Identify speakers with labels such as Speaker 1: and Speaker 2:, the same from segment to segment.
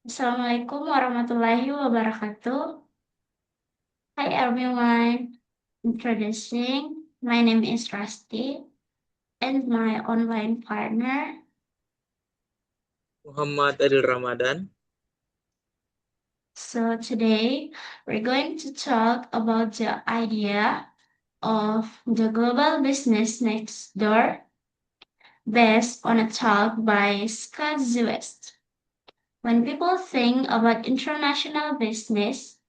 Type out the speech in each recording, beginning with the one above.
Speaker 1: Assalamualaikum warahmatullahi wabarakatuh. Hi everyone. Introducing, my name is Rasti and my online partner.
Speaker 2: Muhammad Aidil Ramadan.
Speaker 1: So today we're going to talk about the idea of the global business next door based on a talk by Scott Zewest. When people think about international business,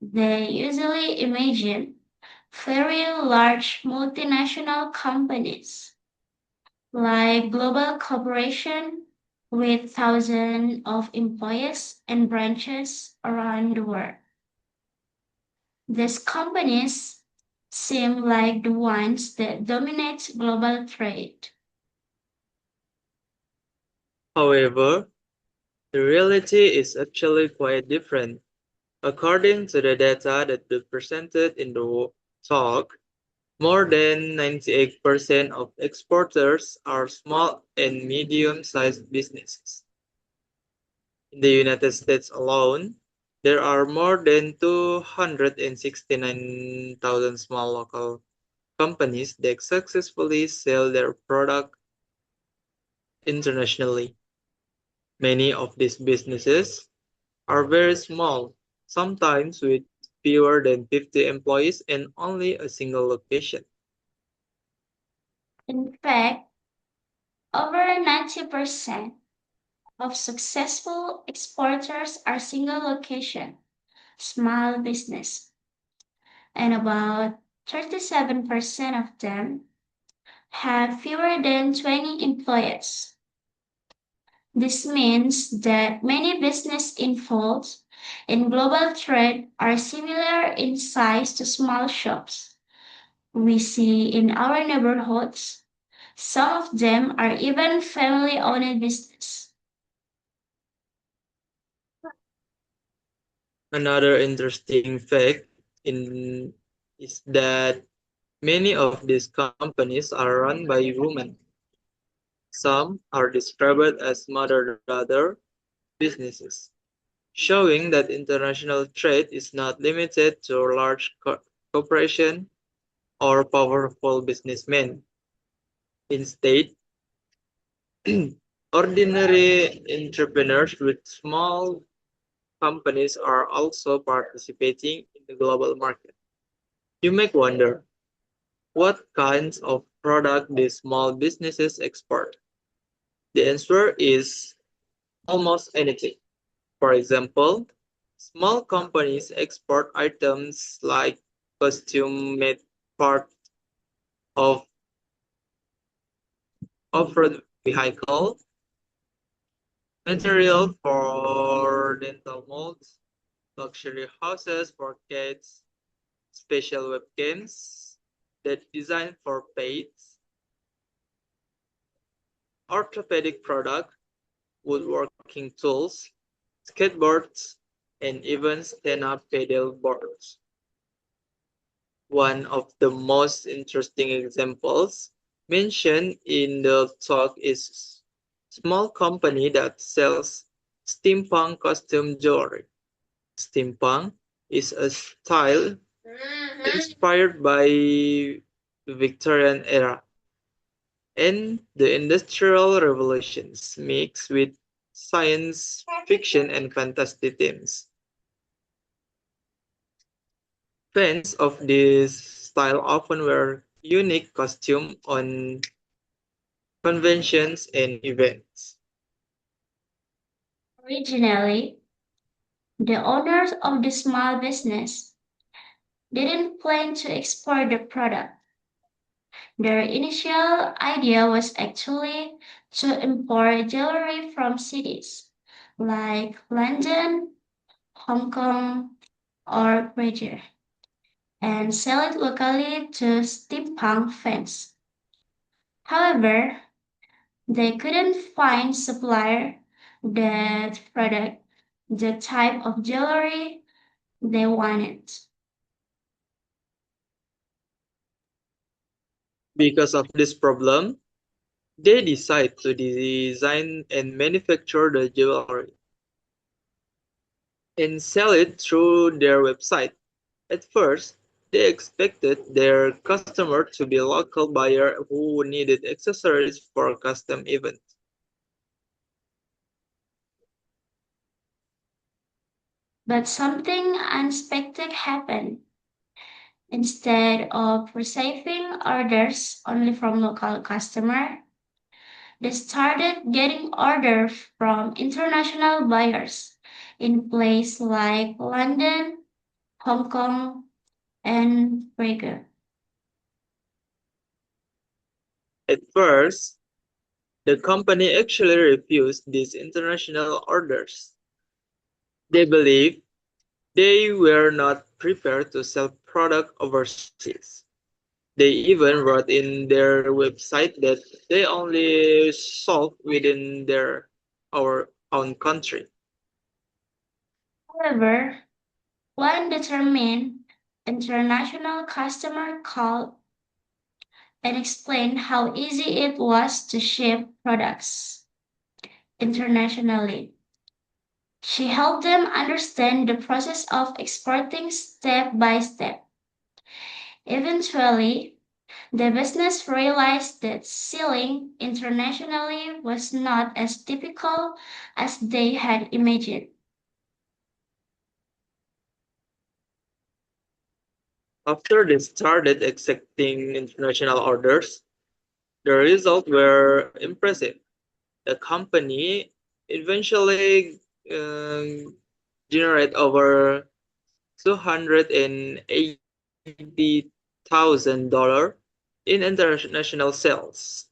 Speaker 1: they usually imagine very large multinational companies like global corporation with thousands of employees and branches around the world. These companies seem like the ones that dominate global trade.
Speaker 2: However, the reality is actually quite different. According to the data that we presented in the talk, more than 98% of exporters are small and medium-sized businesses. In the United States alone, there are more than 269,000 small local companies that successfully sell their product internationally. Many of these businesses are very small, sometimes with fewer than 50 employees and only a single location.
Speaker 1: In fact, over 90% of successful exporters are single location, small business, and about 37% of them have fewer than 20 employees. This means that many businesses involved in global trade are similar in size to small shops we see in our neighborhoods. Some of them are even family-owned businesses.
Speaker 2: Another interesting fact in, is that many of these companies are run by women. Some are described as mother-daughter businesses, showing that international trade is not limited to large corporations or powerful businessmen. Instead, ordinary entrepreneurs with small companies are also participating in the global market. You may wonder what kinds of product these small businesses export. The answer is almost anything. For example, small companies export items like costume made part of off-road vehicle, material for dental molds, luxury houses for kids, special webcams that designed for pets, orthopedic products, woodworking tools, skateboards, and even stand-up pedal boards. One of the most interesting examples mentioned in the talk is small company that sells steampunk costume jewelry. Steampunk is a style inspired by the Victorian era and the Industrial Revolutions mixed with science fiction and fantasy themes. Fans of this style often wear unique costumes on conventions and events.
Speaker 1: Originally, the owners of the small business didn't plan to export the product. Their initial idea was actually to import jewelry from cities like London, Hong Kong, or Beijing and sell it locally to steampunk fans. However, they couldn't find supplier that product the type of jewelry they wanted.
Speaker 2: Because of this problem, they decide to design and manufacture the jewelry. and sell it through their website. At first, they expected their customer to be local buyer who needed accessories for custom events.
Speaker 1: But something unexpected happened. Instead of receiving orders only from local customer, they started getting orders from international buyers in places like London, Hong Kong, and Prague.
Speaker 2: At first, the company actually refused these international orders. They believed they were not prepared to sell product overseas. They even wrote in their website that they only sold within our own country.
Speaker 1: However, one determined international customer called and explained how easy it was to ship products internationally. She helped them understand the process of exporting step by step. Eventually, the business realized that selling internationally was not as difficult as they had imagined.
Speaker 2: After they started accepting international orders, the results were impressive. The company eventually generated over $280,000 in international sales.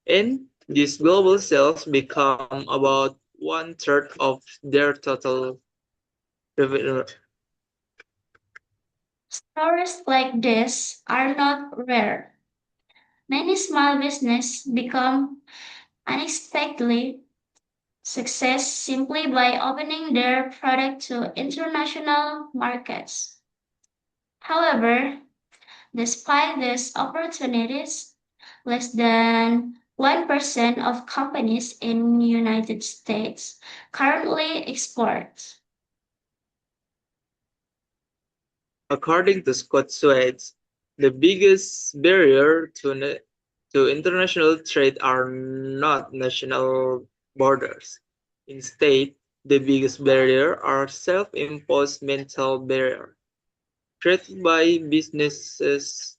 Speaker 2: And these global sales become about one third of their total revenue.
Speaker 1: Stories like this are not rare. Many small businesses become unexpectedly success simply by opening their product to international markets. However, despite these opportunities, less than 1% of companies in the United States currently export.
Speaker 2: According to Scott Sweats, the biggest barrier to international trade are not national borders. Instead, the biggest barrier are self-imposed mental barrier created by businesses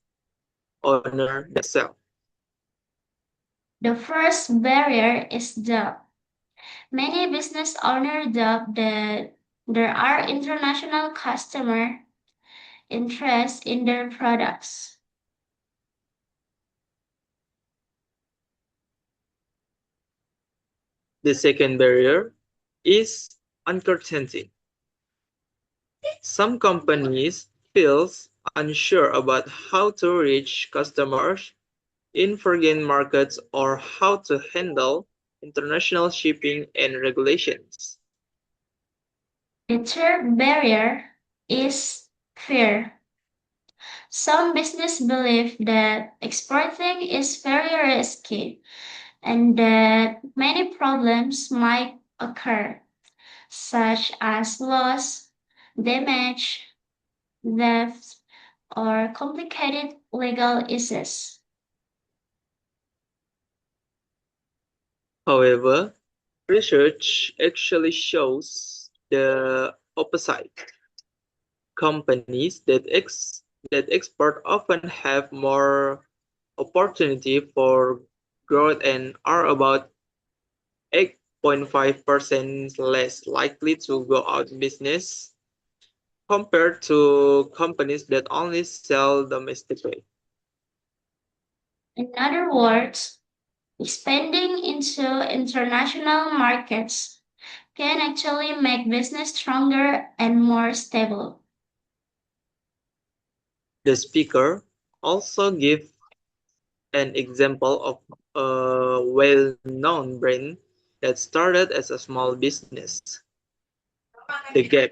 Speaker 2: owner themselves.
Speaker 1: The first barrier is doubt. Many business owners doubt that there are international customer interest in their products.
Speaker 2: The second barrier is uncertainty. Some companies feels unsure about how to reach customers in foreign markets or how to handle international shipping and regulations.
Speaker 1: The third barrier is fear. Some business believe that exporting is very risky and that many problems might occur, such as loss, damage, theft, or complicated legal issues.
Speaker 2: However, research actually shows the opposite. Companies that export often have more opportunity for growth and are about 8.5% less likely to go out of business compared to companies that only sell domestically.
Speaker 1: In other words, expanding into international markets can actually make business stronger and more stable.
Speaker 2: The speaker also gave an example of a well-known brand that started as a small business, The Gap.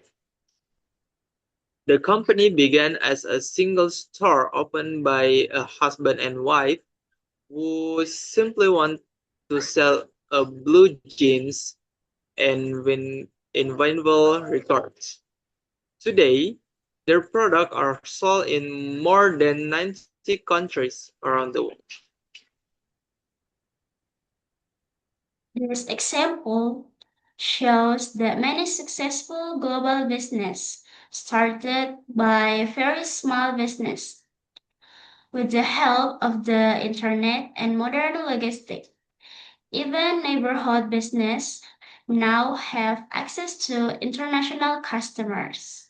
Speaker 2: The company began as a single store opened by a husband and wife who simply want to sell a blue jeans and when invaluable records. Today, their products are sold in more than 90 countries around the world.
Speaker 1: This example shows that many successful global business started by very small business with the help of the internet and modern logistics. Even neighborhood business now have access to international customers.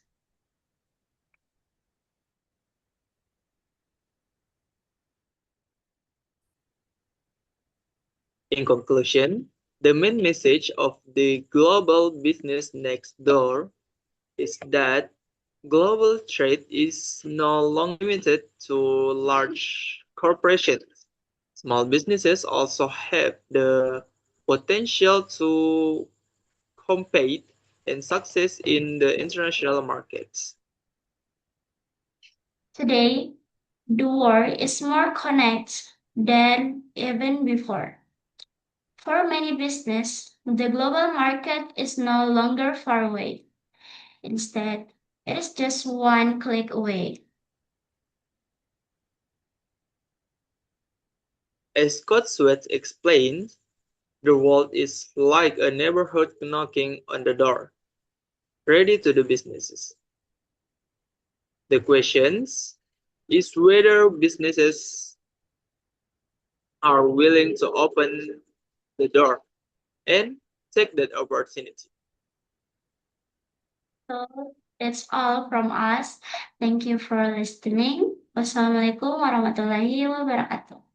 Speaker 2: In conclusion, the main message of the global business next door is that global trade is no longer limited to large corporations. Small businesses also have the potential to compete and success in the international markets.
Speaker 1: Today, the world is more connected than even before. For many business, the global market is no longer far away. Instead, it is just one click away.
Speaker 2: As Cotsworth explained, the world is like a neighborhood knocking on the door, ready to do businesses. The question is whether businesses are willing to open the door and take that opportunity.
Speaker 1: So that's all from us. Thank you for listening. Wassalamualaikum warahmatullahi wabarakatuh.